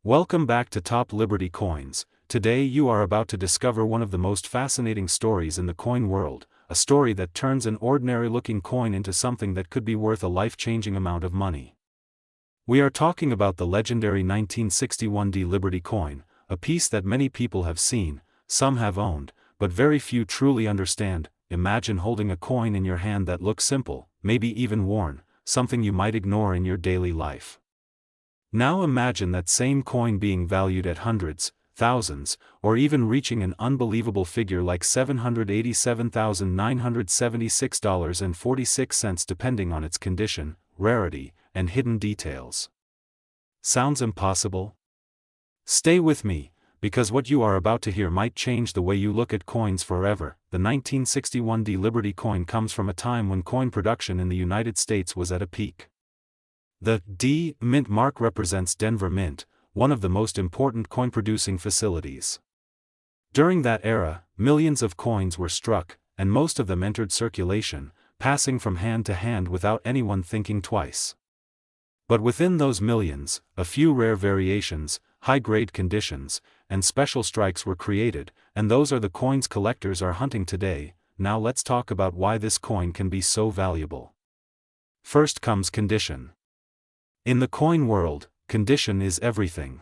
Welcome back to Top Liberty Coins. Today you are about to discover one of the most fascinating stories in the coin world, a story that turns an ordinary-looking coin into something that could be worth a life-changing amount of money. We are talking about the legendary 1961 Liberty coin, a piece that many people have seen, some have owned, but very few truly understand. Imagine holding a coin in your hand that looks simple, maybe even worn, something you might ignore in your daily life. Now imagine that same coin being valued at hundreds, thousands, or even reaching an unbelievable figure like $787,976.46 depending on its condition, rarity, and hidden details. Sounds impossible? Stay with me, because what you are about to hear might change the way you look at coins forever. The 1961 Liberty coin comes from a time when coin production in the United States was at a peak. The D Mint mark represents Denver Mint, one of the most important coin-producing facilities. During that era, millions of coins were struck, and most of them entered circulation, passing from hand to hand without anyone thinking twice. But within those millions, a few rare variations, high-grade conditions, and special strikes were created, and those are the coins collectors are hunting today. Now let's talk about why this coin can be so valuable. First comes condition. In the coin world, condition is everything.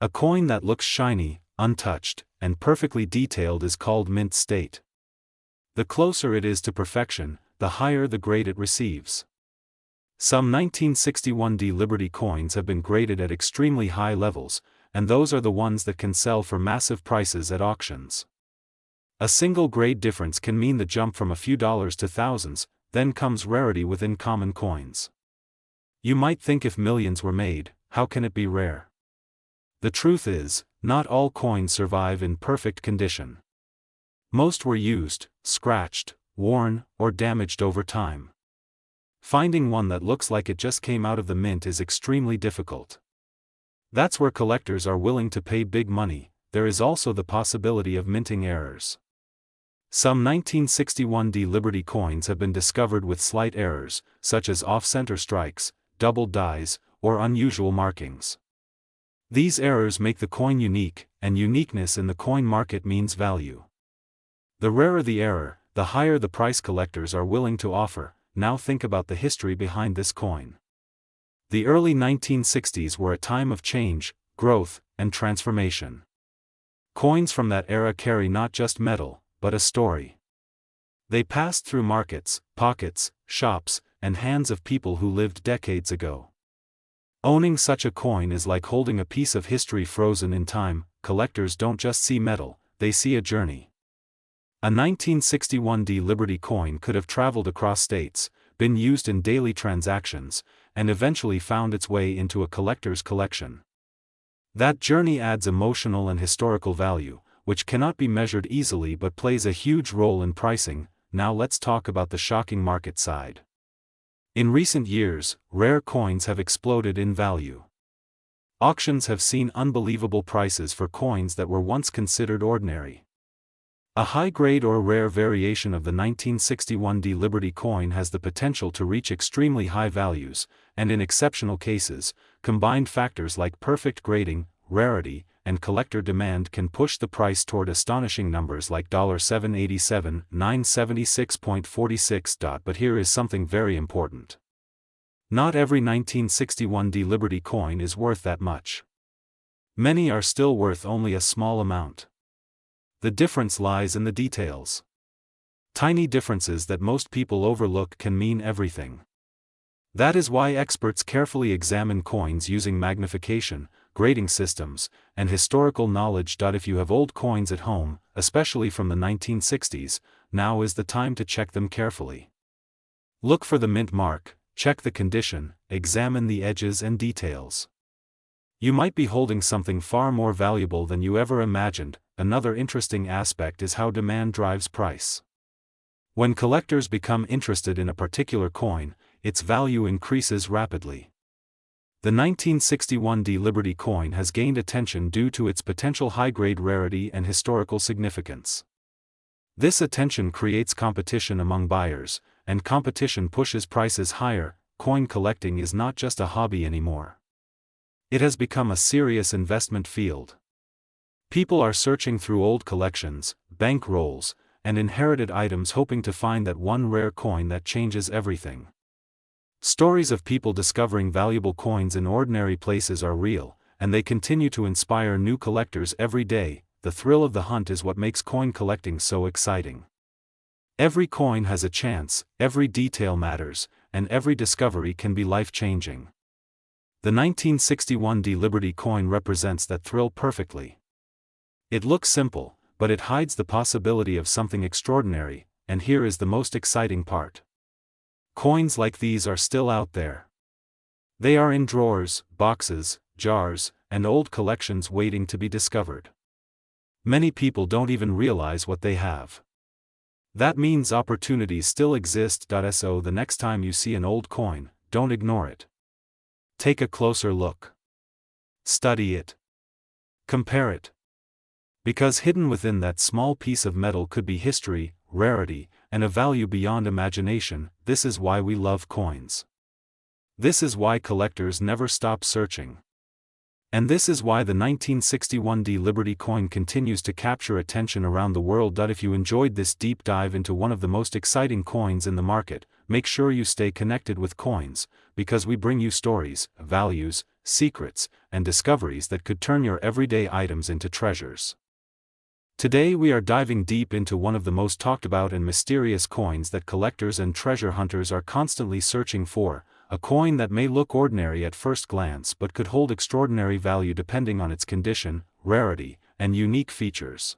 A coin that looks shiny, untouched, and perfectly detailed is called mint state. The closer it is to perfection, the higher the grade it receives. Some 1961 Liberty coins have been graded at extremely high levels, and those are the ones that can sell for massive prices at auctions. A single grade difference can mean the jump from a few dollars to thousands. Then comes rarity within common coins. You might think if millions were made, how can it be rare? The truth is, not all coins survive in perfect condition. Most were used, scratched, worn, or damaged over time. Finding one that looks like it just came out of the mint is extremely difficult. That's where collectors are willing to pay big money. There is also the possibility of minting errors. Some 1961 Liberty coins have been discovered with slight errors, such as off-center strikes, double dies, or unusual markings. These errors make the coin unique, and uniqueness in the coin market means value. The rarer the error, the higher the price collectors are willing to offer. Now think about the history behind this coin. The early 1960s were a time of change, growth, and transformation. Coins from that era carry not just metal, but a story. They passed through markets, pockets, shops, and hands of people who lived decades ago. Owning such a coin is like holding a piece of history frozen in time. Collectors don't just see metal, they see a journey. A 1961 Liberty coin could have traveled across states, been used in daily transactions, and eventually found its way into a collector's collection. That journey adds emotional and historical value, which cannot be measured easily but plays a huge role in pricing. Now let's talk about the shocking market side. In recent years, rare coins have exploded in value. Auctions have seen unbelievable prices for coins that were once considered ordinary. A high-grade or rare variation of the 1961 Liberty coin has the potential to reach extremely high values, and in exceptional cases, combined factors like perfect grading, rarity, and collector demand can push the price toward astonishing numbers like $787, $976.46. But here is something very important. Not every 1961 Liberty coin is worth that much. Many are still worth only a small amount. The difference lies in the details. Tiny differences that most people overlook can mean everything. That is why experts carefully examine coins using magnification, grading systems, and historical knowledge. If you have old coins at home, especially from the 1960s, now is the time to check them carefully. Look for the mint mark, check the condition, examine the edges and details. You might be holding something far more valuable than you ever imagined. Another interesting aspect is how demand drives price. When collectors become interested in a particular coin, its value increases rapidly. The 1961 Liberty coin has gained attention due to its potential high-grade rarity and historical significance. This attention creates competition among buyers, and competition pushes prices higher. Coin collecting is not just a hobby anymore. It has become a serious investment field. People are searching through old collections, bank rolls, and inherited items hoping to find that one rare coin that changes everything. Stories of people discovering valuable coins in ordinary places are real, and they continue to inspire new collectors every day. The thrill of the hunt is what makes coin collecting so exciting. Every coin has a chance, every detail matters, and every discovery can be life-changing. The 1961 Liberty coin represents that thrill perfectly. It looks simple, but it hides the possibility of something extraordinary, and here is the most exciting part. Coins like these are still out there. They are in drawers, boxes, jars, and old collections waiting to be discovered. Many people don't even realize what they have. That means opportunities still exist. So the next time you see an old coin, don't ignore it. Take a closer look. Study it. Compare it. Because hidden within that small piece of metal could be history, rarity, and a value beyond imagination. This is why we love coins. This is why collectors never stop searching. And this is why the 1961 Liberty coin continues to capture attention around the world. If you enjoyed this deep dive into one of the most exciting coins in the market, make sure you stay connected with coins, because we bring you stories, values, secrets, and discoveries that could turn your everyday items into treasures. Today we are diving deep into one of the most talked about and mysterious coins that collectors and treasure hunters are constantly searching for, a coin that may look ordinary at first glance but could hold extraordinary value depending on its condition, rarity, and unique features.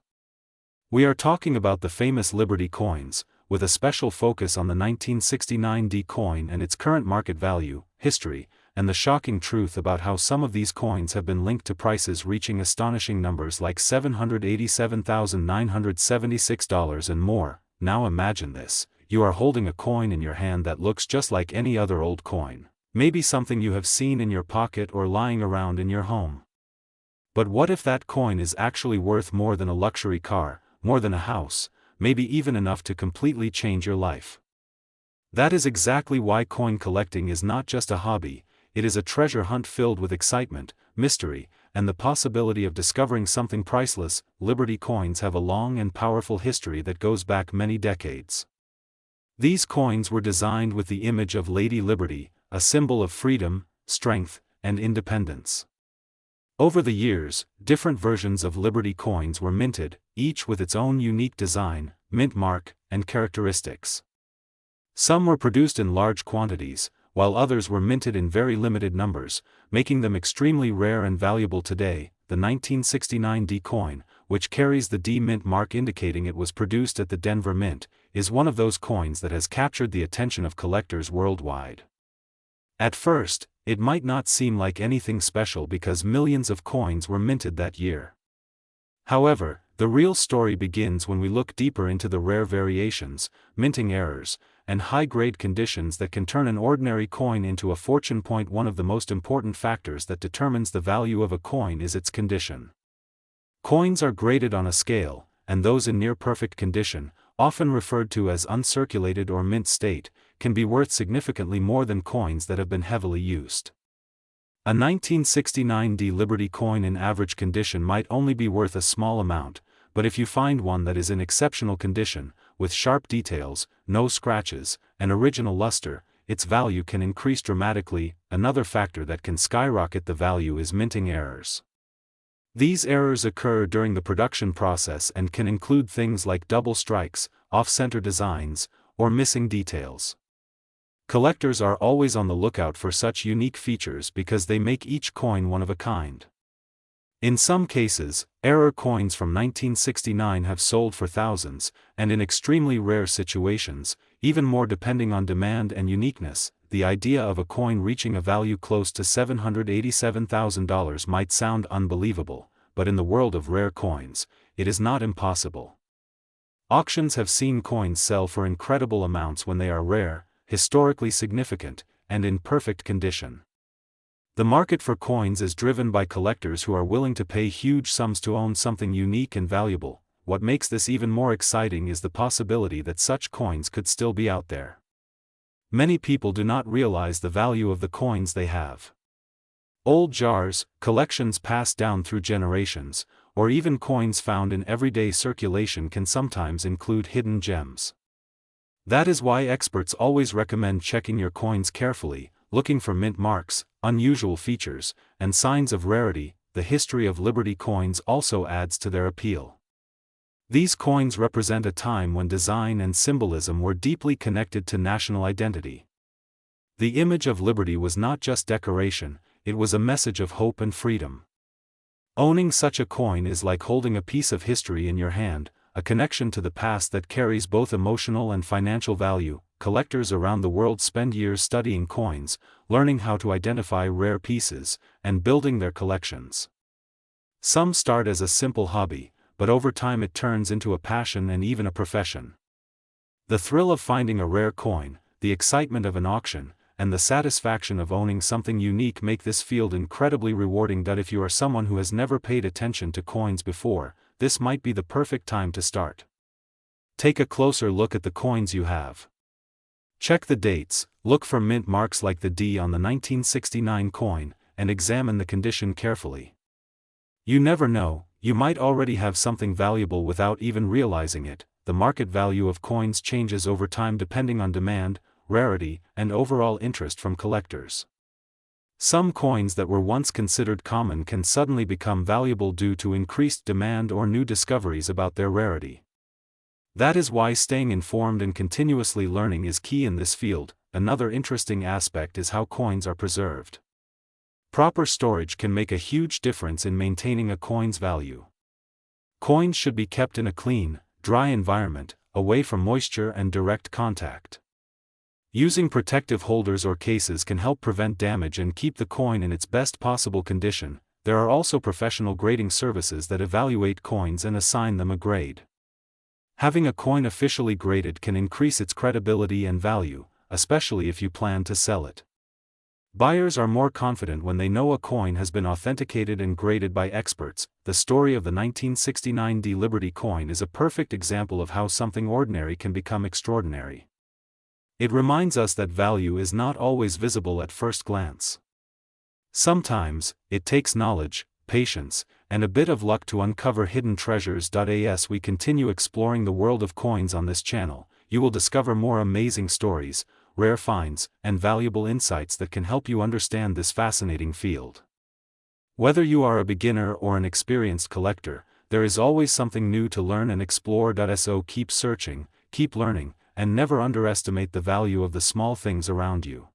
We are talking about the famous Liberty coins, with a special focus on the 1969 coin and its current market value, history, and the shocking truth about how some of these coins have been linked to prices reaching astonishing numbers like $787,976 and more. Now imagine this. You are holding a coin in your hand that looks just like any other old coin, maybe something you have seen in your pocket or lying around in your home. But what if that coin is actually worth more than a luxury car, more than a house, maybe even enough to completely change your life? That is exactly why coin collecting is not just a hobby, it is a treasure hunt filled with excitement, mystery, and the possibility of discovering something priceless. Liberty coins have a long and powerful history that goes back many decades. These coins were designed with the image of Lady Liberty, a symbol of freedom, strength, and independence. Over the years, different versions of Liberty coins were minted, each with its own unique design, mint mark, and characteristics. Some were produced in large quantities, while others were minted in very limited numbers, making them extremely rare and valuable today. The 1969 coin, which carries the D mint mark indicating it was produced at the Denver Mint, is one of those coins that has captured the attention of collectors worldwide. At first, it might not seem like anything special because millions of coins were minted that year. However, the real story begins when we look deeper into the rare variations, minting errors, and high-grade conditions that can turn an ordinary coin into a fortune. One of the most important factors that determines the value of a coin is its condition. Coins are graded on a scale, and those in near-perfect condition, often referred to as uncirculated or mint state, can be worth significantly more than coins that have been heavily used. A 1969 Liberty coin in average condition might only be worth a small amount, but if you find one that is in exceptional condition, with sharp details, no scratches, and original luster, its value can increase dramatically. Another factor that can skyrocket the value is minting errors. These errors occur during the production process and can include things like double strikes, off-center designs, or missing details. Collectors are always on the lookout for such unique features because they make each coin one of a kind. In some cases, error coins from 1969 have sold for thousands, and in extremely rare situations, even more depending on demand and uniqueness. The idea of a coin reaching a value close to $787,000 might sound unbelievable, but in the world of rare coins, it is not impossible. Auctions have seen coins sell for incredible amounts when they are rare, historically significant, and in perfect condition. The market for coins is driven by collectors who are willing to pay huge sums to own something unique and valuable. What makes this even more exciting is the possibility that such coins could still be out there. Many people do not realize the value of the coins they have. Old jars, collections passed down through generations, or even coins found in everyday circulation can sometimes include hidden gems. That is why experts always recommend checking your coins carefully, looking for mint marks, unusual features, and signs of rarity. The history of Liberty coins also adds to their appeal. These coins represent a time when design and symbolism were deeply connected to national identity. The image of liberty was not just decoration, it was a message of hope and freedom. Owning such a coin is like holding a piece of history in your hand, a connection to the past that carries both emotional and financial value. Collectors around the world spend years studying coins, learning how to identify rare pieces, and building their collections. Some start as a simple hobby, but over time it turns into a passion and even a profession. The thrill of finding a rare coin, the excitement of an auction, and the satisfaction of owning something unique make this field incredibly rewarding. If you are someone who has never paid attention to coins before, this might be the perfect time to start. Take a closer look at the coins you have. Check the dates, look for mint marks like the D on the 1969 coin, and examine the condition carefully. You never know, you might already have something valuable without even realizing it. The market value of coins changes over time depending on demand, rarity, and overall interest from collectors. Some coins that were once considered common can suddenly become valuable due to increased demand or new discoveries about their rarity. That is why staying informed and continuously learning is key in this field. Another interesting aspect is how coins are preserved. Proper storage can make a huge difference in maintaining a coin's value. Coins should be kept in a clean, dry environment, away from moisture and direct contact. Using protective holders or cases can help prevent damage and keep the coin in its best possible condition. There are also professional grading services that evaluate coins and assign them a grade. Having a coin officially graded can increase its credibility and value, especially if you plan to sell it. Buyers are more confident when they know a coin has been authenticated and graded by experts. The story of the 1969 D Liberty coin is a perfect example of how something ordinary can become extraordinary. It reminds us that value is not always visible at first glance. Sometimes, it takes knowledge, patience, and a bit of luck to uncover hidden treasures. As we continue exploring the world of coins on this channel, you will discover more amazing stories, rare finds, and valuable insights that can help you understand this fascinating field. Whether you are a beginner or an experienced collector, there is always something new to learn and explore. So keep searching, keep learning, and never underestimate the value of the small things around you.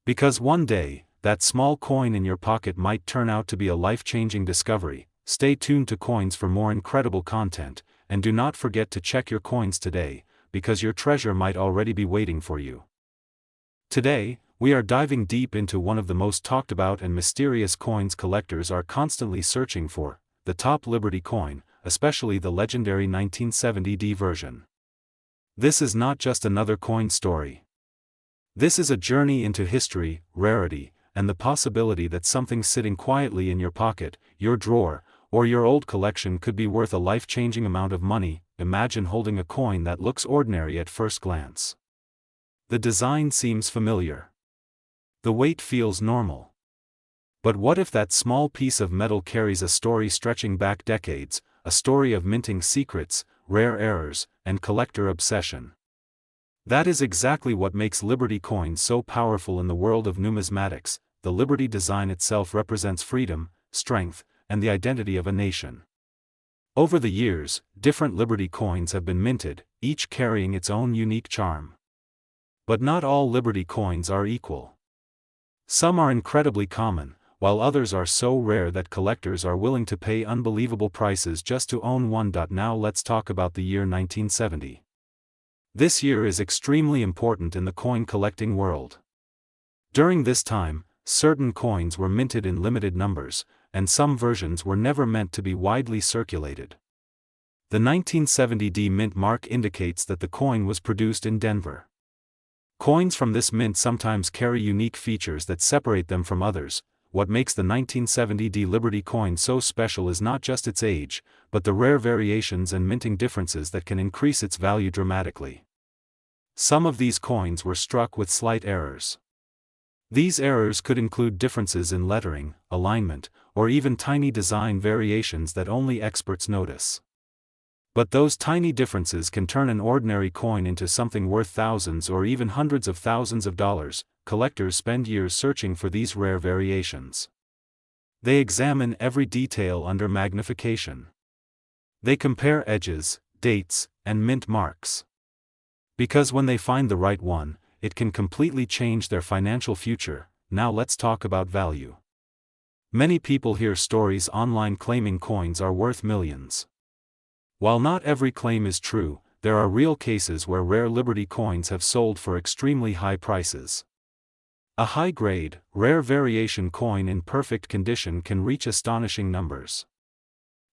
Because one day, that small coin in your pocket might turn out to be a life-changing discovery. Stay tuned to Coins for more incredible content, and do not forget to check your coins today, because your treasure might already be waiting for you. Today, we are diving deep into one of the most talked about and mysterious coins collectors are constantly searching for, the top Liberty coin, especially the legendary 1970 D version. This is not just another coin story. This is a journey into history, rarity, and the possibility that something sitting quietly in your pocket, your drawer, or your old collection could be worth a life-changing amount of money. Imagine holding a coin that looks ordinary at first glance. The design seems familiar. The weight feels normal. But what if that small piece of metal carries a story stretching back decades, a story of minting secrets, rare errors, and collector obsession? That is exactly what makes Liberty coins so powerful in the world of numismatics. The Liberty design itself represents freedom, strength, and the identity of a nation. Over the years, different Liberty coins have been minted, each carrying its own unique charm. But not all Liberty coins are equal. Some are incredibly common, while others are so rare that collectors are willing to pay unbelievable prices just to own one. Now let's talk about the year 1970. This year is extremely important in the coin collecting world. During this time, certain coins were minted in limited numbers, and some versions were never meant to be widely circulated. The 1970 D mint mark indicates that the coin was produced in Denver. Coins from this mint sometimes carry unique features that separate them from others. What makes the 1970 D Liberty coin so special is not just its age, but the rare variations and minting differences that can increase its value dramatically. Some of these coins were struck with slight errors. These errors could include differences in lettering, alignment, or even tiny design variations that only experts notice. But those tiny differences can turn an ordinary coin into something worth thousands or even hundreds of thousands of dollars. Collectors spend years searching for these rare variations. They examine every detail under magnification. They compare edges, dates, and mint marks. Because when they find the right one, it can completely change their financial future. Now let's talk about value. Many people hear stories online claiming coins are worth millions. While not every claim is true, there are real cases where rare Liberty coins have sold for extremely high prices. A high-grade, rare variation coin in perfect condition can reach astonishing numbers.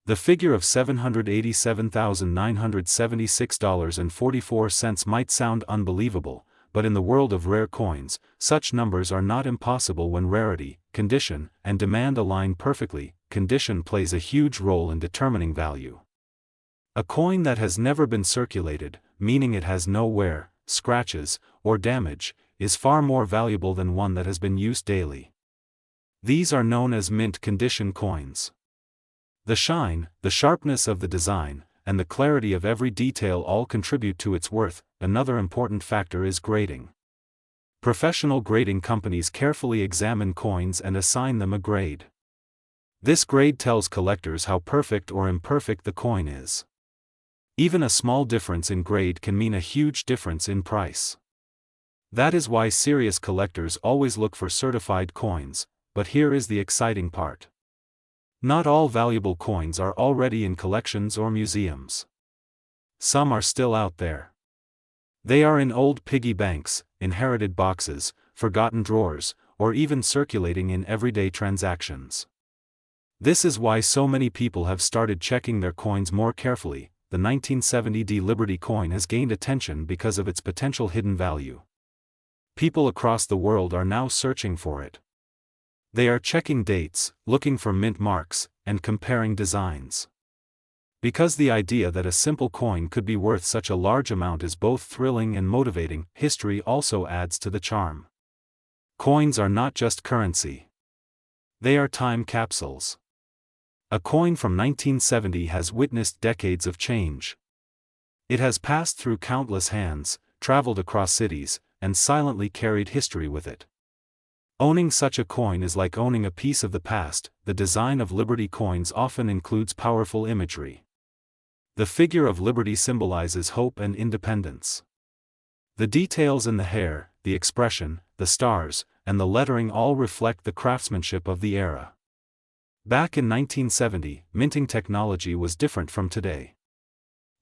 The figure of $787,976.44 might sound unbelievable, but in the world of rare coins, such numbers are not impossible when rarity, condition, and demand align perfectly. Condition plays a huge role in determining value. A coin that has never been circulated, meaning it has no wear, scratches, or damage, is far more valuable than one that has been used daily. These are known as mint condition coins. The shine, the sharpness of the design, and the clarity of every detail all contribute to its worth. Another important factor is grading. Professional grading companies carefully examine coins and assign them a grade. This grade tells collectors how perfect or imperfect the coin is. Even a small difference in grade can mean a huge difference in price. That is why serious collectors always look for certified coins, but here is the exciting part. Not all valuable coins are already in collections or museums. Some are still out there. They are in old piggy banks, inherited boxes, forgotten drawers, or even circulating in everyday transactions. This is why so many people have started checking their coins more carefully. The 1970 Liberty coin has gained attention because of its potential hidden value. People across the world are now searching for it. They are checking dates, looking for mint marks, and comparing designs. Because the idea that a simple coin could be worth such a large amount is both thrilling and motivating, history also adds to the charm. Coins are not just currency. They are time capsules. A coin from 1970 has witnessed decades of change. It has passed through countless hands, traveled across cities, and silently carried history with it. Owning such a coin is like owning a piece of the past. The design of Liberty coins often includes powerful imagery. The figure of Liberty symbolizes hope and independence. The details in the hair, the expression, the stars, and the lettering all reflect the craftsmanship of the era. Back in 1970, minting technology was different from today.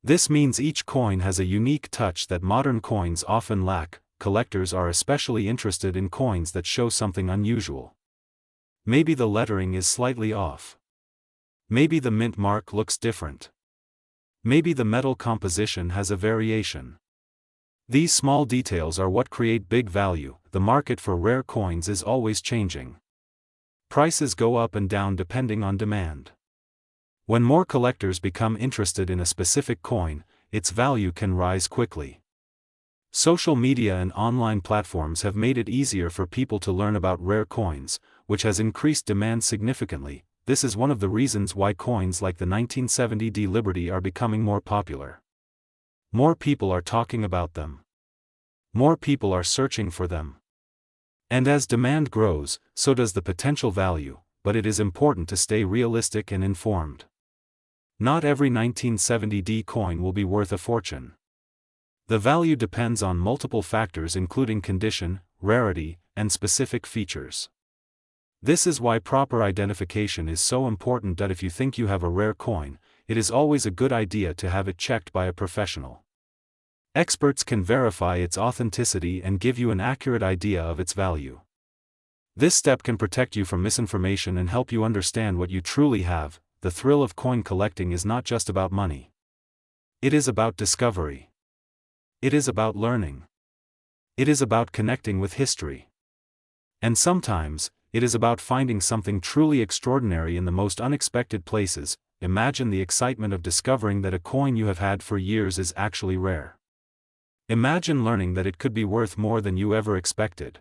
This means each coin has a unique touch that modern coins often lack. Collectors are especially interested in coins that show something unusual. Maybe the lettering is slightly off. Maybe the mint mark looks different. Maybe the metal composition has a variation. These small details are what create big value. The market for rare coins is always changing. Prices go up and down depending on demand. When more collectors become interested in a specific coin, its value can rise quickly. Social media and online platforms have made it easier for people to learn about rare coins, which has increased demand significantly. This is one of the reasons why coins like the 1970 Liberty are becoming more popular. More people are talking about them. More people are searching for them. And as demand grows, so does the potential value, but it is important to stay realistic and informed. Not every 1970 coin will be worth a fortune. The value depends on multiple factors including condition, rarity, and specific features. This is why proper identification is so important. That if you think you have a rare coin, it is always a good idea to have it checked by a professional. Experts can verify its authenticity and give you an accurate idea of its value. This step can protect you from misinformation and help you understand what you truly have. The thrill of coin collecting is not just about money. It is about discovery. It is about learning. It is about connecting with history. And sometimes, it is about finding something truly extraordinary in the most unexpected places. Imagine the excitement of discovering that a coin you have had for years is actually rare. Imagine learning that it could be worth more than you ever expected.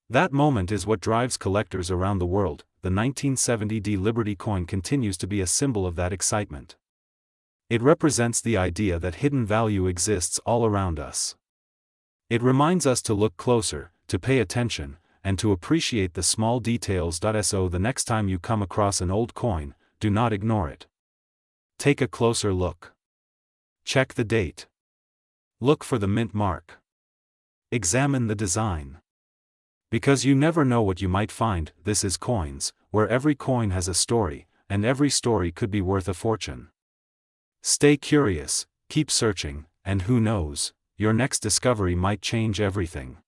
That moment is what drives collectors around the world. The 1970 D Liberty coin continues to be a symbol of that excitement. It represents the idea that hidden value exists all around us. It reminds us to look closer, to pay attention, and to appreciate the small details. So the next time you come across an old coin, do not ignore it. Take a closer look. Check the date. Look for the mint mark. Examine the design. Because you never know what you might find. This is Coins, where every coin has a story, and every story could be worth a fortune. Stay curious, keep searching, and who knows, your next discovery might change everything.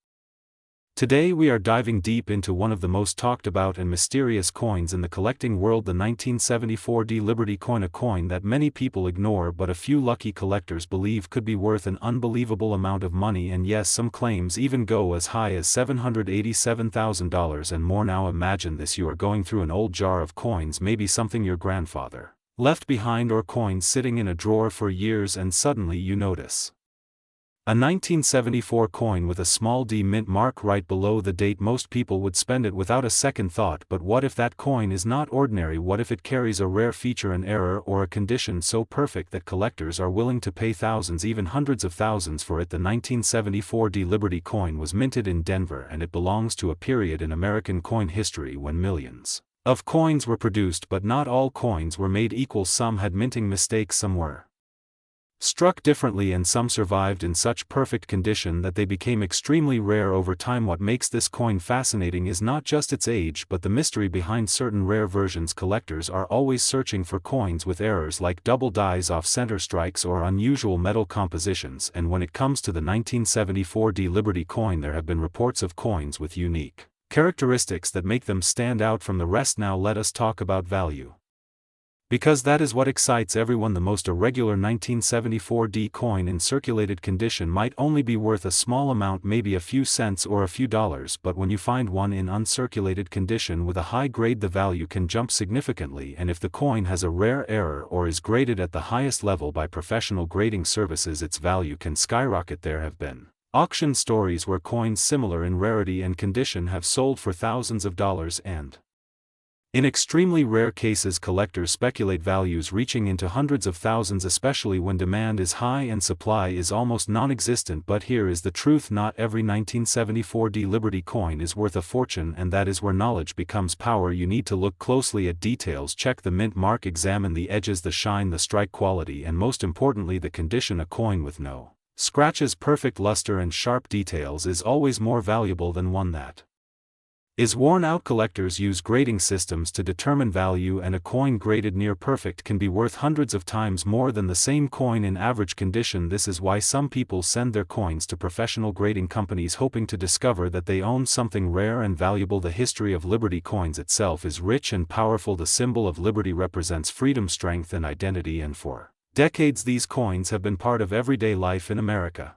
Today we are diving deep into one of the most talked about and mysterious coins in the collecting world, the 1974 D Liberty coin, a coin that many people ignore but a few lucky collectors believe could be worth an unbelievable amount of money, and yes, some claims even go as high as $787,000 and more. Now imagine this: you are going through an old jar of coins, maybe something your grandfather left behind, or coins sitting in a drawer for years, and suddenly you notice a 1974 coin with a small D mint mark right below the date. Most people would spend it without a second thought, but what if that coin is not ordinary? What if it carries a rare feature, an error, or a condition so perfect that collectors are willing to pay thousands, even hundreds of thousands for it? The 1974 D Liberty coin was minted in Denver, and it belongs to a period in American coin history when millions of coins were produced, but not all coins were made equal. Some had minting mistakes, some were struck differently, and some survived in such perfect condition that they became extremely rare over time. What makes this coin fascinating is not just its age but the mystery behind certain rare versions. Collectors are always searching for coins with errors like double dies, off-center strikes, or unusual metal compositions, and when it comes to the 1974 D Liberty coin, there have been reports of coins with unique characteristics that make them stand out from the rest. Now let us talk about value, because that is what excites everyone the most. A regular 1974 D coin in circulated condition might only be worth a small amount, maybe a few cents or a few dollars, but when you find one in uncirculated condition with a high grade, the value can jump significantly. And if the coin has a rare error or is graded at the highest level by professional grading services, its value can skyrocket. There have been auction stories where coins similar in rarity and condition have sold for thousands of dollars, and in extremely rare cases collectors speculate values reaching into hundreds of thousands, especially when demand is high and supply is almost non-existent. But here is the truth: not every 1974 D Liberty coin is worth a fortune, and that is where knowledge becomes power. You need to look closely at details, check the mint mark, examine the edges, the shine, the strike quality, and most importantly the condition. A coin with no scratches, perfect luster, and sharp details is always more valuable than one that is worn out. Collectors use grading systems to determine value, and a coin graded near perfect can be worth hundreds of times more than the same coin in average condition. This is why some people send their coins to professional grading companies hoping to discover that they own something rare and valuable. The history of Liberty coins itself is rich and powerful. The symbol of Liberty represents freedom, strength, and identity, and for decades these coins have been part of everyday life in America.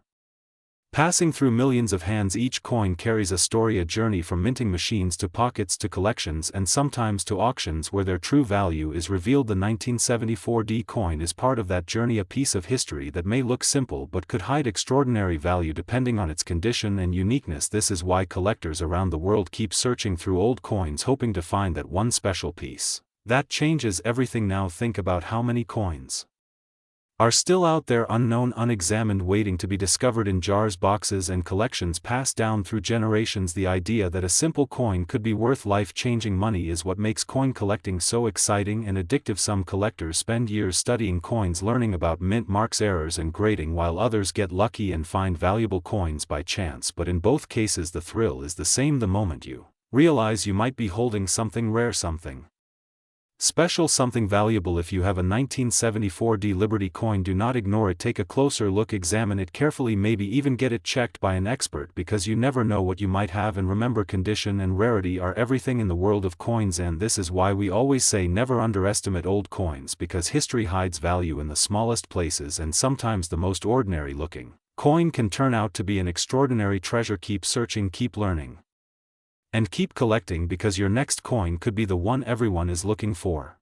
Passing through millions of hands, each coin carries a story, a journey from minting machines to pockets to collections and sometimes to auctions where their true value is revealed. The 1974 D coin is part of that journey, a piece of history that may look simple but could hide extraordinary value depending on its condition and uniqueness. This is why collectors around the world keep searching through old coins hoping to find that one special piece that changes everything. Now think about how many coins are still out there unknown, unexamined, waiting to be discovered in jars, boxes, and collections passed down through generations. The idea that a simple coin could be worth life-changing money is what makes coin collecting so exciting and addictive. Some collectors spend years studying coins, learning about mint marks, errors, and grading, while others get lucky and find valuable coins by chance. But in both cases the thrill is the same: the moment you realize you might be holding something rare, something special, something valuable. If you have a 1974 D Liberty coin, do not ignore it. Take a closer look, examine it carefully, maybe even get it checked by an expert, because you never know what you might have. And remember, condition and rarity are everything in the world of coins, and this is why we always say never underestimate old coins, because history hides value in the smallest places, and sometimes the most ordinary looking coin can turn out to be an extraordinary treasure. Keep searching, keep learning, and keep collecting, because your next coin could be the one everyone is looking for.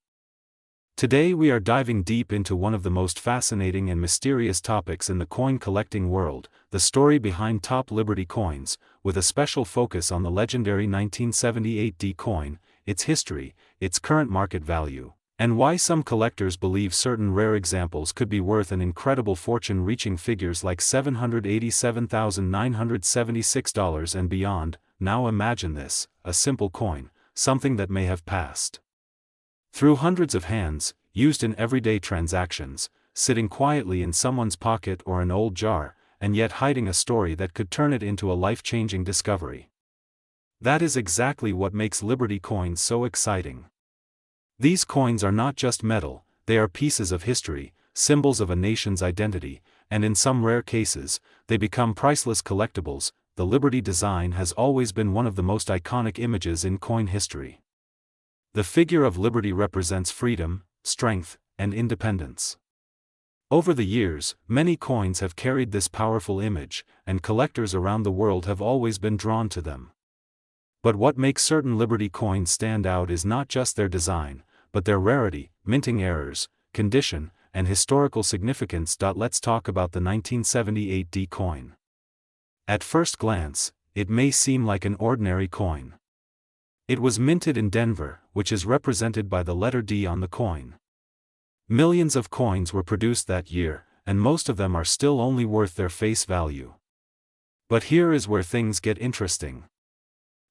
Today we are diving deep into one of the most fascinating and mysterious topics in the coin collecting world, the story behind top Liberty coins, with a special focus on the legendary 1978 D coin, its history, its current market value, and why some collectors believe certain rare examples could be worth an incredible fortune reaching figures like $787,976 and beyond. Now imagine this, a simple coin, something that may have passed through hundreds of hands, used in everyday transactions, sitting quietly in someone's pocket or an old jar, and yet hiding a story that could turn it into a life-changing discovery. That is exactly what makes Liberty coins so exciting. These coins are not just metal, they are pieces of history, symbols of a nation's identity, and in some rare cases, they become priceless collectibles. The Liberty design has always been one of the most iconic images in coin history. The figure of Liberty represents freedom, strength, and independence. Over the years, many coins have carried this powerful image, and collectors around the world have always been drawn to them. But what makes certain Liberty coins stand out is not just their design, but their rarity, minting errors, condition, and historical significance. Let's talk about the 1978 D coin. At first glance, it may seem like an ordinary coin. It was minted in Denver, which is represented by the letter D on the coin. Millions of coins were produced that year, and most of them are still only worth their face value. But here is where things get interesting.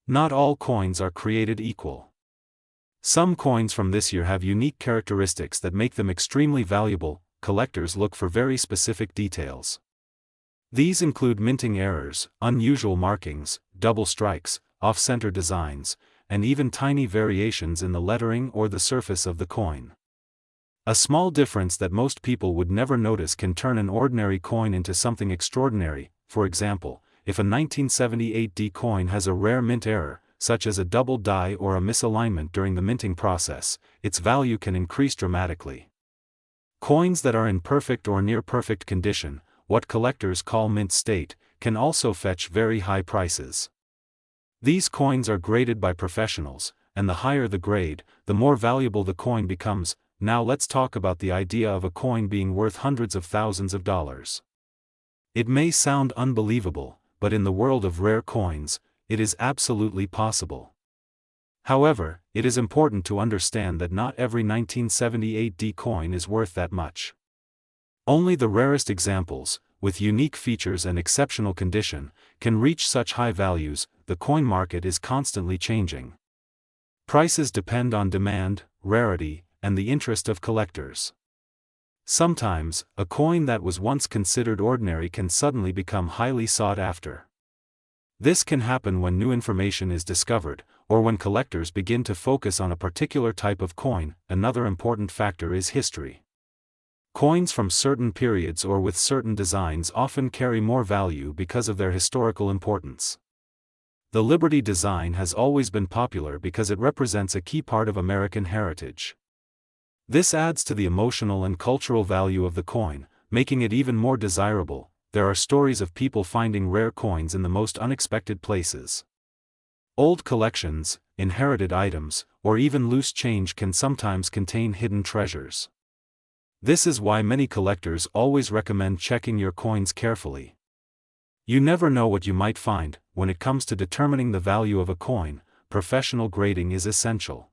Not all coins are created equal. Some coins from this year have unique characteristics that make them extremely valuable. Collectors look for very specific details. These include minting errors, unusual markings, double strikes, off-center designs, and even tiny variations in the lettering or the surface of the coin. A small difference that most people would never notice can turn an ordinary coin into something extraordinary. For example, if a 1978 D coin has a rare mint error, such as a double die or a misalignment during the minting process, its value can increase dramatically. Coins that are in perfect or near-perfect condition, what collectors call mint state, can also fetch very high prices. These coins are graded by professionals, and the higher the grade, the more valuable the coin becomes. Now let's talk about the idea of a coin being worth hundreds of thousands of dollars. It may sound unbelievable, but in the world of rare coins, it is absolutely possible. However, it is important to understand that not every 1978 D coin is worth that much. Only the rarest examples, with unique features and exceptional condition, can reach such high values. The coin market is constantly changing. Prices depend on demand, rarity, and the interest of collectors. Sometimes, a coin that was once considered ordinary can suddenly become highly sought after. This can happen when new information is discovered, or when collectors begin to focus on a particular type of coin. Another important factor is history. Coins from certain periods or with certain designs often carry more value because of their historical importance. The Liberty design has always been popular because it represents a key part of American heritage. This adds to the emotional and cultural value of the coin, making it even more desirable. There are stories of people finding rare coins in the most unexpected places. Old collections, inherited items, or even loose change can sometimes contain hidden treasures. This is why many collectors always recommend checking your coins carefully. You never know what you might find. When it comes to determining the value of a coin, professional grading is essential.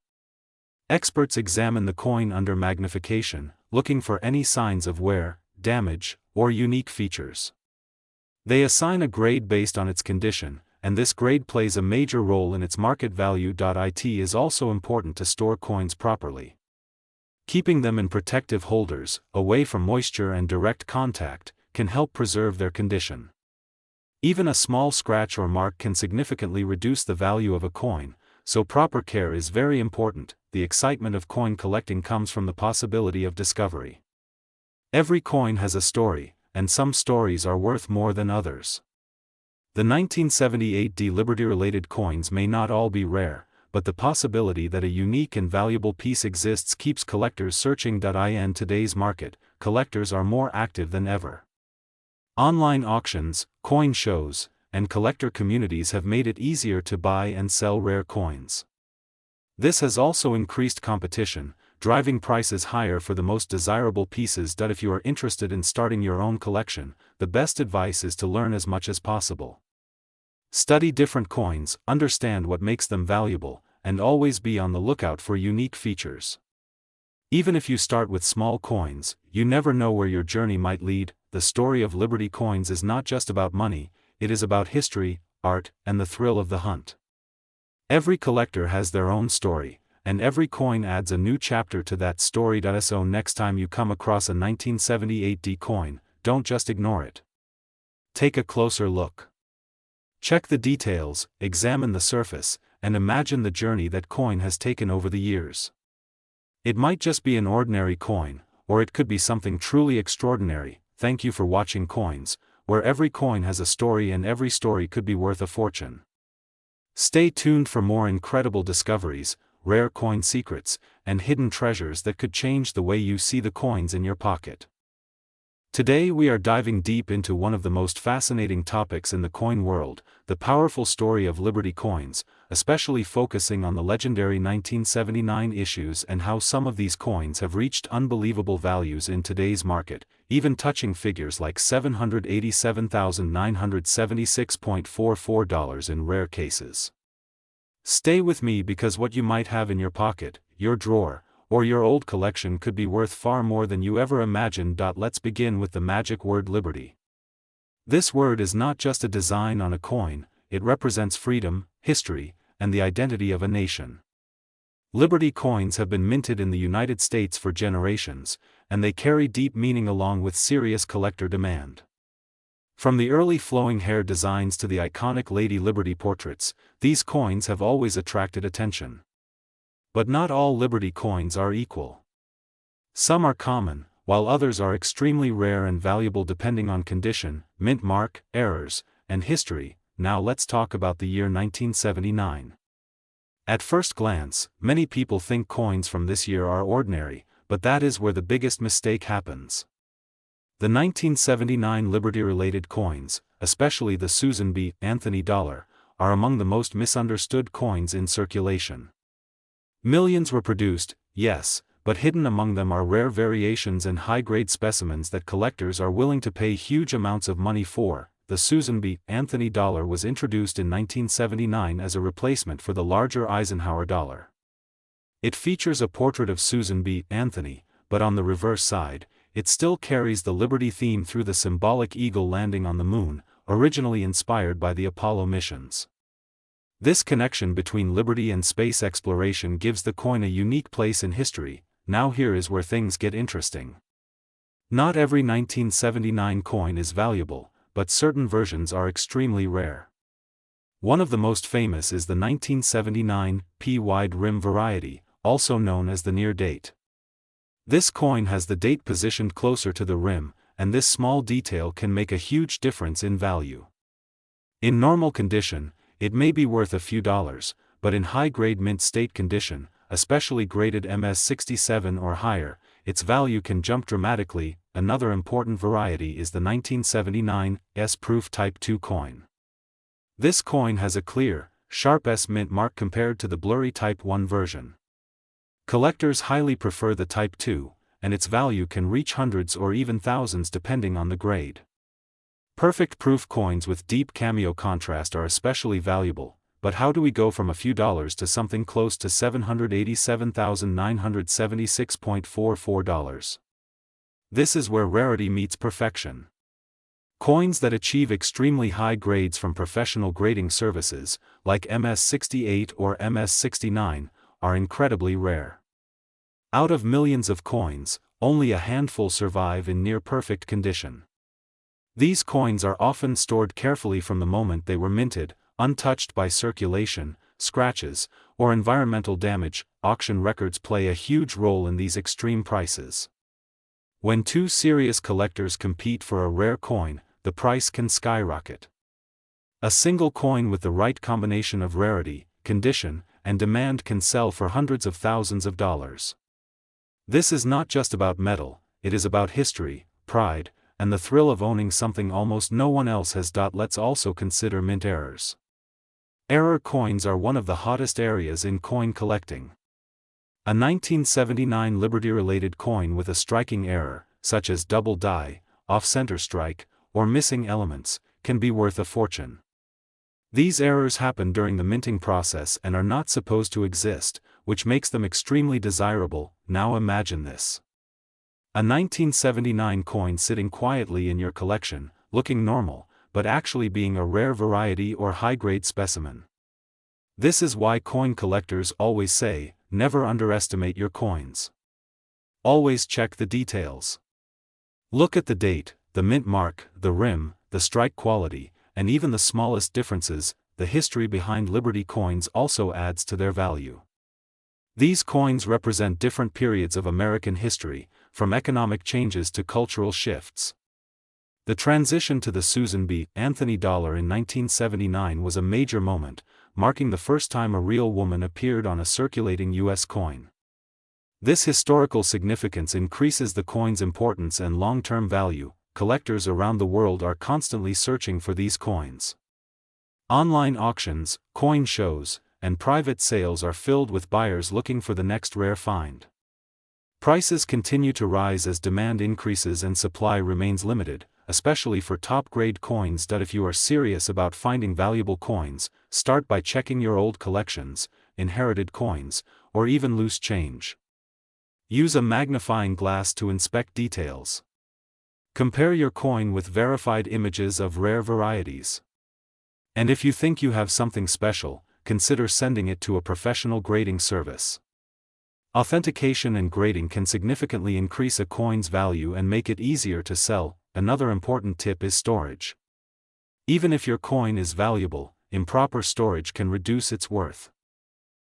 Experts examine the coin under magnification, looking for any signs of wear, damage, or unique features. They assign a grade based on its condition, and this grade plays a major role in its market value. It is also important to store coins properly. Keeping them in protective holders, away from moisture and direct contact, can help preserve their condition. Even a small scratch or mark can significantly reduce the value of a coin, so proper care is very important. The excitement of coin collecting comes from the possibility of discovery. Every coin has a story, and some stories are worth more than others. The 1978 D Liberty-related coins may not all be rare, but the possibility that a unique and valuable piece exists keeps collectors searching. In today's market, collectors are more active than ever. Online auctions, coin shows, and collector communities have made it easier to buy and sell rare coins. This has also increased competition, driving prices higher for the most desirable pieces. If you are interested in starting your own collection, the best advice is to learn as much as possible. Study different coins, understand what makes them valuable, and always be on the lookout for unique features. Even if you start with small coins, you never know where your journey might lead. The story of Liberty coins is not just about money, it is about history, art, and the thrill of the hunt. Every collector has their own story, and every coin adds a new chapter to that story. So next time you come across a 1978 D coin, don't just ignore it. Take a closer look. Check the details, examine the surface, and imagine the journey that coin has taken over the years. It might just be an ordinary coin, or it could be something truly extraordinary. Thank you for watching Coins, where every coin has a story and every story could be worth a fortune. Stay tuned for more incredible discoveries, rare coin secrets, and hidden treasures that could change the way you see the coins in your pocket. Today we are diving deep into one of the most fascinating topics in the coin world, the powerful story of Liberty coins, especially focusing on the legendary 1979 issues and how some of these coins have reached unbelievable values in today's market, even touching figures like $787,976.44 in rare cases. Stay with me because what you might have in your pocket, your drawer, or your old collection could be worth far more than you ever imagined. Let's begin with the magic word Liberty. This word is not just a design on a coin, it represents freedom, history, and the identity of a nation. Liberty coins have been minted in the United States for generations, and they carry deep meaning along with serious collector demand. From the early flowing hair designs to the iconic Lady Liberty portraits, these coins have always attracted attention. But not all Liberty coins are equal. Some are common, while others are extremely rare and valuable depending on condition, mint mark, errors, and history. Now let's talk about the year 1979. At first glance, many people think coins from this year are ordinary, but that is where the biggest mistake happens. The 1979 Liberty-related coins, especially the Susan B. Anthony dollar, are among the most misunderstood coins in circulation. Millions were produced, yes, but hidden among them are rare variations and high-grade specimens that collectors are willing to pay huge amounts of money for. The Susan B. Anthony dollar was introduced in 1979 as a replacement for the larger Eisenhower dollar. It features a portrait of Susan B. Anthony, but on the reverse side, it still carries the Liberty theme through the symbolic eagle landing on the moon, originally inspired by the Apollo missions. This connection between Liberty and space exploration gives the coin a unique place in history. Now here is where things get interesting. Not every 1979 coin is valuable, but certain versions are extremely rare. One of the most famous is the 1979 P-wide rim variety, also known as the near date. This coin has the date positioned closer to the rim, and this small detail can make a huge difference in value. In normal condition, it may be worth a few dollars, but in high-grade mint state condition, especially graded MS67 or higher, its value can jump dramatically. Another important variety is the 1979 S-proof Type 2 coin. This coin has a clear, sharp S mint mark compared to the blurry Type 1 version. Collectors highly prefer the Type 2, and its value can reach hundreds or even thousands depending on the grade. Perfect proof coins with deep cameo contrast are especially valuable, but how do we go from a few dollars to something close to $787,976.44? This is where rarity meets perfection. Coins that achieve extremely high grades from professional grading services, like MS68 or MS69, are incredibly rare. Out of millions of coins, only a handful survive in near-perfect condition. These coins are often stored carefully from the moment they were minted, untouched by circulation, scratches, or environmental damage. Auction records play a huge role in these extreme prices. When two serious collectors compete for a rare coin, the price can skyrocket. A single coin with the right combination of rarity, condition, and demand can sell for hundreds of thousands of dollars. This is not just about metal, it is about history, pride, and the thrill of owning something almost no one else has. Let's also consider mint errors. Error coins are one of the hottest areas in coin collecting. A 1979 Liberty-related coin with a striking error, such as double die, off-center strike, or missing elements, can be worth a fortune. These errors happen during the minting process and are not supposed to exist, which makes them extremely desirable. Now imagine this. A 1979 coin sitting quietly in your collection, looking normal, but actually being a rare variety or high-grade specimen. This is why coin collectors always say, never underestimate your coins. Always check the details. Look at the date, the mint mark, the rim, the strike quality, and even the smallest differences. The history behind Liberty coins also adds to their value. These coins represent different periods of American history, from economic changes to cultural shifts. The transition to the Susan B. Anthony dollar in 1979 was a major moment, marking the first time a real woman appeared on a circulating U.S. coin. This historical significance increases the coin's importance and long-term value. Collectors around the world are constantly searching for these coins. Online auctions, coin shows, and private sales are filled with buyers looking for the next rare find. Prices continue to rise as demand increases and supply remains limited, especially for top-grade coins. If you are serious about finding valuable coins, start by checking your old collections, inherited coins, or even loose change. Use a magnifying glass to inspect details. Compare your coin with verified images of rare varieties. And if you think you have something special, consider sending it to a professional grading service. Authentication and grading can significantly increase a coin's value and make it easier to sell. Another important tip is storage. Even if your coin is valuable, improper storage can reduce its worth.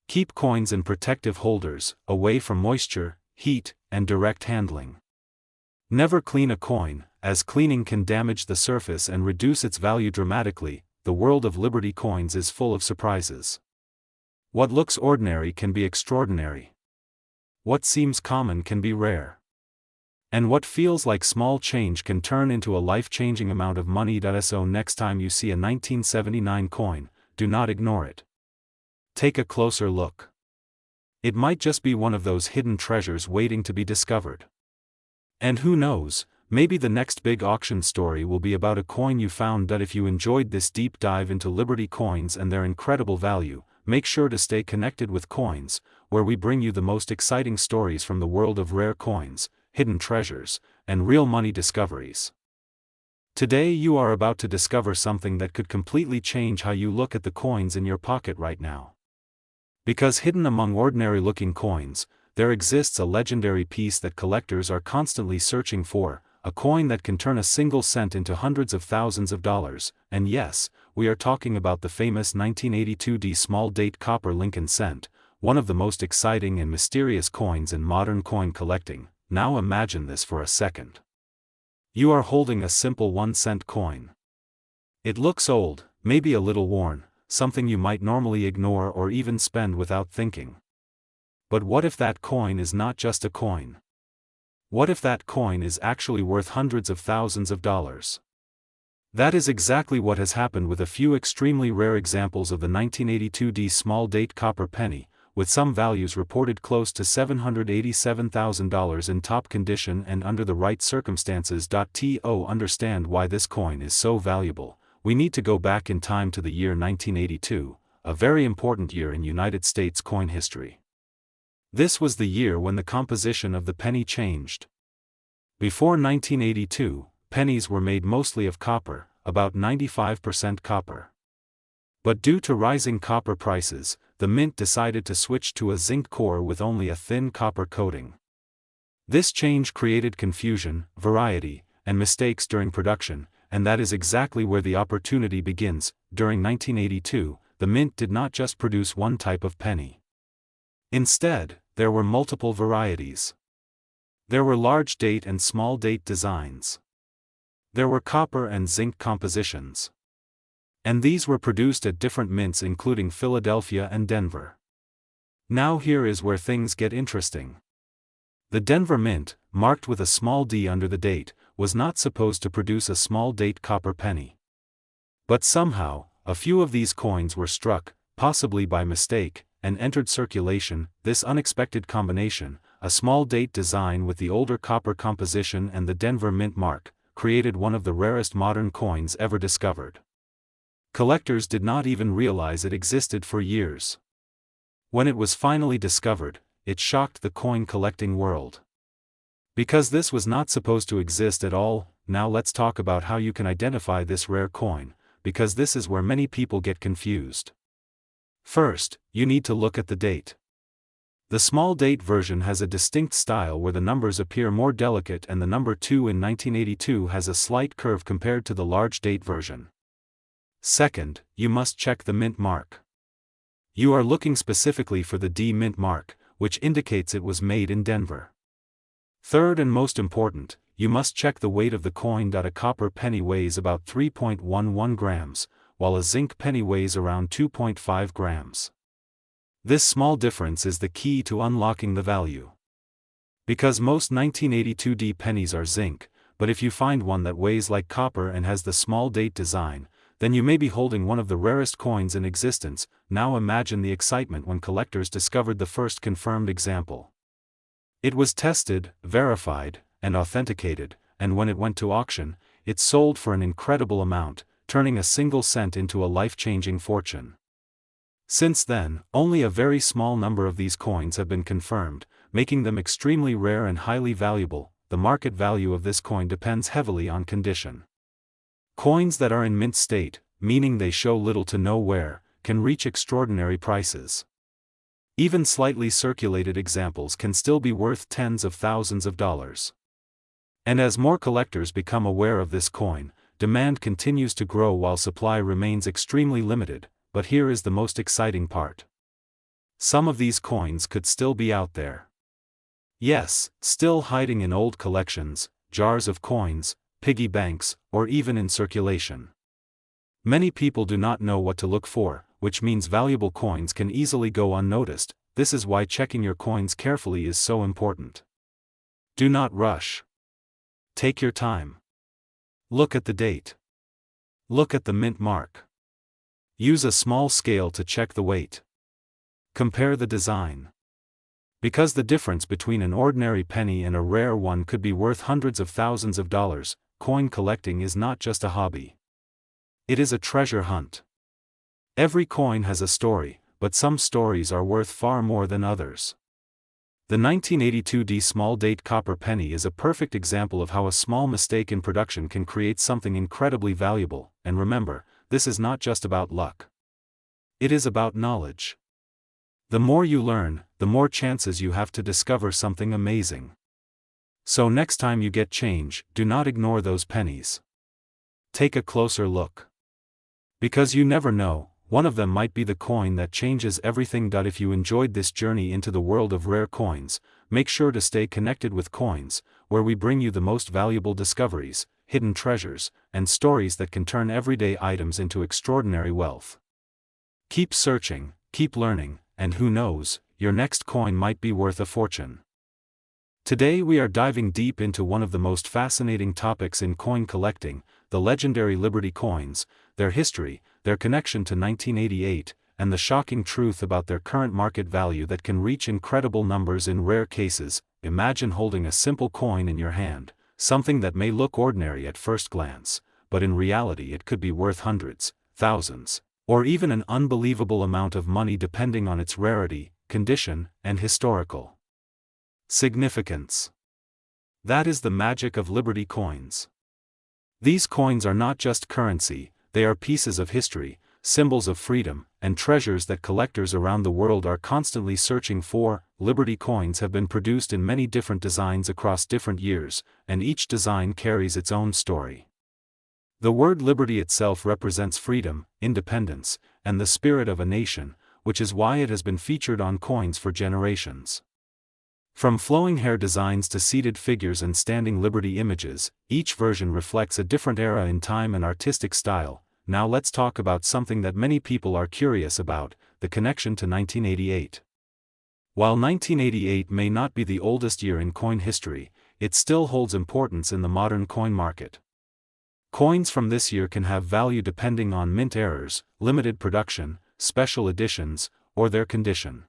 Keep coins in protective holders, away from moisture, heat, and direct handling. Never clean a coin, as cleaning can damage the surface and reduce its value dramatically. The world of Liberty coins is full of surprises. What looks ordinary can be extraordinary. What seems common can be rare. And what feels like small change can turn into a life-changing amount of money. So next time you see a 1979 coin, do not ignore it. Take a closer look. It might just be one of those hidden treasures waiting to be discovered. And who knows, maybe the next big auction story will be about a coin you found. If you enjoyed this deep dive into Liberty coins and their incredible value, make sure to stay connected with Coins, where we bring you the most exciting stories from the world of rare coins, hidden treasures, and real money discoveries. Today you are about to discover something that could completely change how you look at the coins in your pocket right now. Because hidden among ordinary-looking coins, there exists a legendary piece that collectors are constantly searching for, a coin that can turn a single cent into hundreds of thousands of dollars. And yes, we are talking about the famous 1982 small-date copper Lincoln cent, one of the most exciting and mysterious coins in modern coin collecting. Now imagine this for a second. You are holding a simple 1-cent coin. It looks old, maybe a little worn, something you might normally ignore or even spend without thinking. But what if that coin is not just a coin? What if that coin is actually worth hundreds of thousands of dollars? That is exactly what has happened with a few extremely rare examples of the 1982 small-date copper penny, with some values reported close to $787,000 in top condition and under the right circumstances. To understand why this coin is so valuable, we need to go back in time to the year 1982, a very important year in United States coin history. This was the year when the composition of the penny changed. Before 1982, pennies were made mostly of copper, about 95% copper. But due to rising copper prices, the mint decided to switch to a zinc core with only a thin copper coating. This change created confusion, variety, and mistakes during production, and that is exactly where the opportunity begins. During 1982, the mint did not just produce one type of penny. Instead, there were multiple varieties. There were large date and small date designs. There were copper and zinc compositions. And these were produced at different mints including Philadelphia and Denver. Now here is where things get interesting. The Denver Mint, marked with a small d under the date, was not supposed to produce a small date copper penny. But somehow, a few of these coins were struck, possibly by mistake, and entered circulation. This unexpected combination, a small date design with the older copper composition and the Denver mint mark, created one of the rarest modern coins ever discovered. Collectors did not even realize it existed for years. When it was finally discovered, it shocked the coin collecting world. Because this was not supposed to exist at all. Now let's talk about how you can identify this rare coin, because this is where many people get confused. First, you need to look at the date. The small date version has a distinct style where the numbers appear more delicate, and the number 2 in 1982 has a slight curve compared to the large date version. Second, you must check the mint mark. You are looking specifically for the D mint mark, which indicates it was made in Denver. Third and most important, you must check the weight of the coin. A copper penny weighs about 3.11 grams, while a zinc penny weighs around 2.5 grams. This small difference is the key to unlocking the value. Because most 1982 D pennies are zinc, but if you find one that weighs like copper and has the small date design, then you may be holding one of the rarest coins in existence. Now imagine the excitement when collectors discovered the first confirmed example. It was tested, verified, and authenticated, and when it went to auction, it sold for an incredible amount, turning a single cent into a life-changing fortune. Since then, only a very small number of these coins have been confirmed, making them extremely rare and highly valuable. The market value of this coin depends heavily on condition. Coins that are in mint state, meaning they show little to no wear, can reach extraordinary prices. Even slightly circulated examples can still be worth tens of thousands of dollars. And as more collectors become aware of this coin, demand continues to grow while supply remains extremely limited. But here is the most exciting part. Some of these coins could still be out there. Yes, still hiding in old collections, jars of coins, piggy banks, or even in circulation. Many people do not know what to look for, which means valuable coins can easily go unnoticed. This is why checking your coins carefully is so important. Do not rush. Take your time. Look at the date. Look at the mint mark. Use a small scale to check the weight. Compare the design. Because the difference between an ordinary penny and a rare one could be worth hundreds of thousands of dollars, coin collecting is not just a hobby. It is a treasure hunt. Every coin has a story, but some stories are worth far more than others. The 1982 D small date copper penny is a perfect example of how a small mistake in production can create something incredibly valuable. And remember, this is not just about luck. It is about knowledge. The more you learn, the more chances you have to discover something amazing. So next time you get change, do not ignore those pennies. Take a closer look. Because you never know, one of them might be the coin that changes everything. If you enjoyed this journey into the world of rare coins, make sure to stay connected with Coins, where we bring you the most valuable discoveries, hidden treasures, and stories that can turn everyday items into extraordinary wealth. Keep searching, keep learning, and who knows, your next coin might be worth a fortune. Today we are diving deep into one of the most fascinating topics in coin collecting, the legendary Liberty coins, their history, their connection to 1988, and the shocking truth about their current market value that can reach incredible numbers in rare cases. Imagine holding a simple coin in your hand, something that may look ordinary at first glance, but in reality it could be worth hundreds, thousands, or even an unbelievable amount of money depending on its rarity, condition, and historical significance. That is the magic of Liberty coins. These coins are not just currency, they are pieces of history, symbols of freedom, and treasures that collectors around the world are constantly searching for. Liberty coins have been produced in many different designs across different years, and each design carries its own story. The word liberty itself represents freedom, independence, and the spirit of a nation, which is why it has been featured on coins for generations. From flowing hair designs to seated figures and standing liberty images, each version reflects a different era in time and artistic style. Now let's talk about something that many people are curious about, the connection to 1988. While 1988 may not be the oldest year in coin history, it still holds importance in the modern coin market. Coins from this year can have value depending on mint errors, limited production, special editions, or their condition.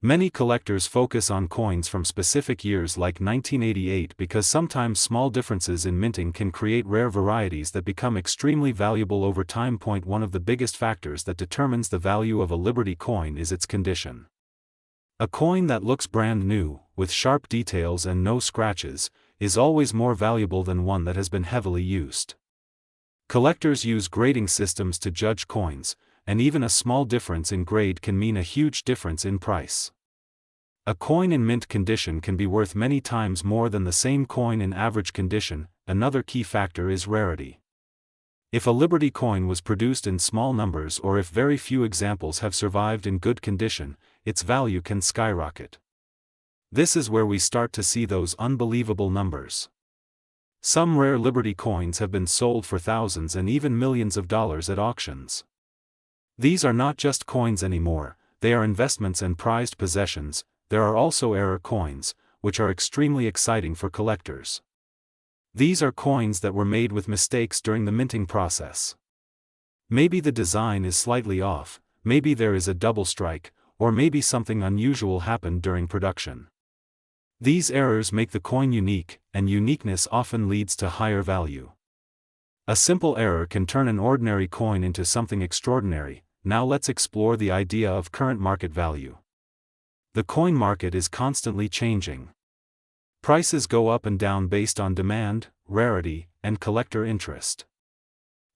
Many collectors focus on coins from specific years like 1988 because sometimes small differences in minting can create rare varieties that become extremely valuable over time. One of the biggest factors that determines the value of a Liberty coin is its condition. A coin that looks brand new, with sharp details and no scratches, is always more valuable than one that has been heavily used. Collectors use grading systems to judge coins, and even a small difference in grade can mean a huge difference in price. A coin in mint condition can be worth many times more than the same coin in average condition. Another key factor is rarity. If a Liberty coin was produced in small numbers or if very few examples have survived in good condition, its value can skyrocket. This is where we start to see those unbelievable numbers. Some rare Liberty coins have been sold for thousands and even millions of dollars at auctions. These are not just coins anymore, they are investments and prized possessions. There are also error coins, which are extremely exciting for collectors. These are coins that were made with mistakes during the minting process. Maybe the design is slightly off, maybe there is a double strike, or maybe something unusual happened during production. These errors make the coin unique, and uniqueness often leads to higher value. A simple error can turn an ordinary coin into something extraordinary. Now let's explore the idea of current market value. The coin market is constantly changing. Prices go up and down based on demand, rarity, and collector interest.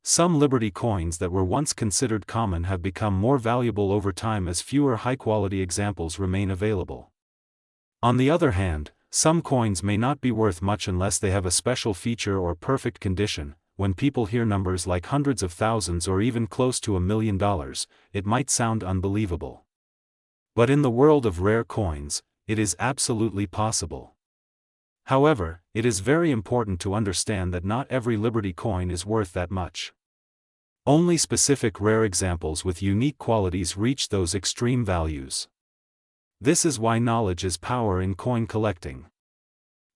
Some Liberty coins that were once considered common have become more valuable over time as fewer high-quality examples remain available. On the other hand, some coins may not be worth much unless they have a special feature or perfect condition. When people hear numbers like hundreds of thousands or even close to $1 million, it might sound unbelievable. But in the world of rare coins, it is absolutely possible. However, it is very important to understand that not every Liberty coin is worth that much. Only specific rare examples with unique qualities reach those extreme values. This is why knowledge is power in coin collecting.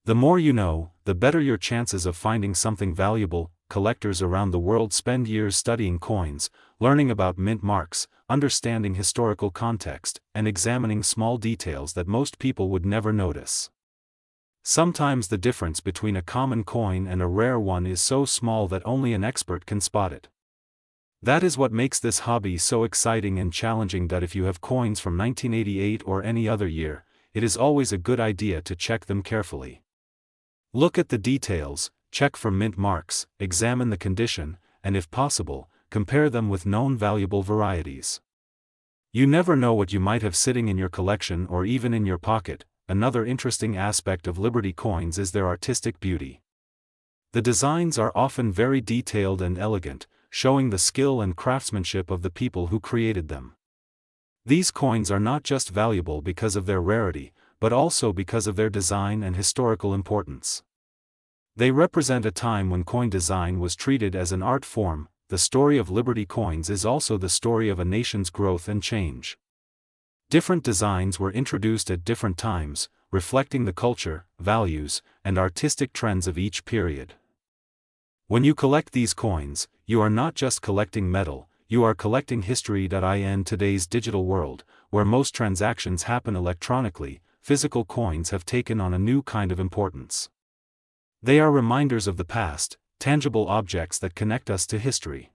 The more you know, the better your chances of finding something valuable. Collectors around the world spend years studying coins, learning about mint marks, understanding historical context, and examining small details that most people would never notice. Sometimes the difference between a common coin and a rare one is so small that only an expert can spot it. That is what makes this hobby so exciting and challenging. That if you have coins from 1988 or any other year, it is always a good idea to check them carefully. Look at the details, check for mint marks, examine the condition, and if possible, compare them with known valuable varieties. You never know what you might have sitting in your collection or even in your pocket. Another interesting aspect of Liberty coins is their artistic beauty. The designs are often very detailed and elegant, showing the skill and craftsmanship of the people who created them. These coins are not just valuable because of their rarity, but also because of their design and historical importance. They represent a time when coin design was treated as an art form. The story of Liberty coins is also the story of a nation's growth and change. Different designs were introduced at different times, reflecting the culture, values, and artistic trends of each period. When you collect these coins, you are not just collecting metal, you are collecting history. In today's digital world, where most transactions happen electronically, physical coins have taken on a new kind of importance. They are reminders of the past, tangible objects that connect us to history.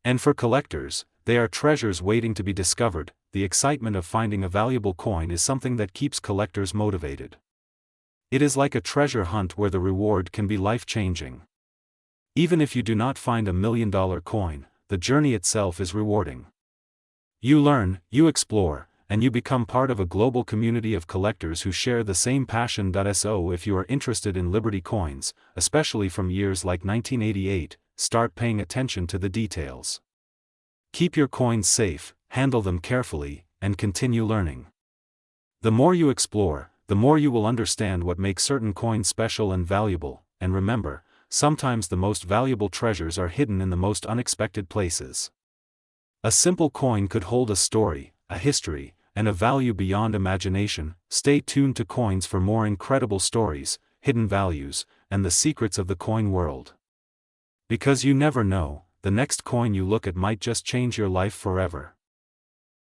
And for collectors, they are treasures waiting to be discovered. The excitement of finding a valuable coin is something that keeps collectors motivated. It is like a treasure hunt where the reward can be life-changing. Even if you do not find $1 million coin, the journey itself is rewarding. You learn, you explore, and you become part of a global community of collectors who share the same passion. So if you are interested in Liberty coins, especially from years like 1988, start paying attention to the details. Keep your coins safe, handle them carefully, and continue learning. The more you explore, the more you will understand what makes certain coins special and valuable. And remember, sometimes the most valuable treasures are hidden in the most unexpected places. A simple coin could hold a story, a history, and a value beyond imagination. Stay tuned to coins for more incredible stories, hidden values, and the secrets of the coin world. Because you never know, the next coin you look at might just change your life forever.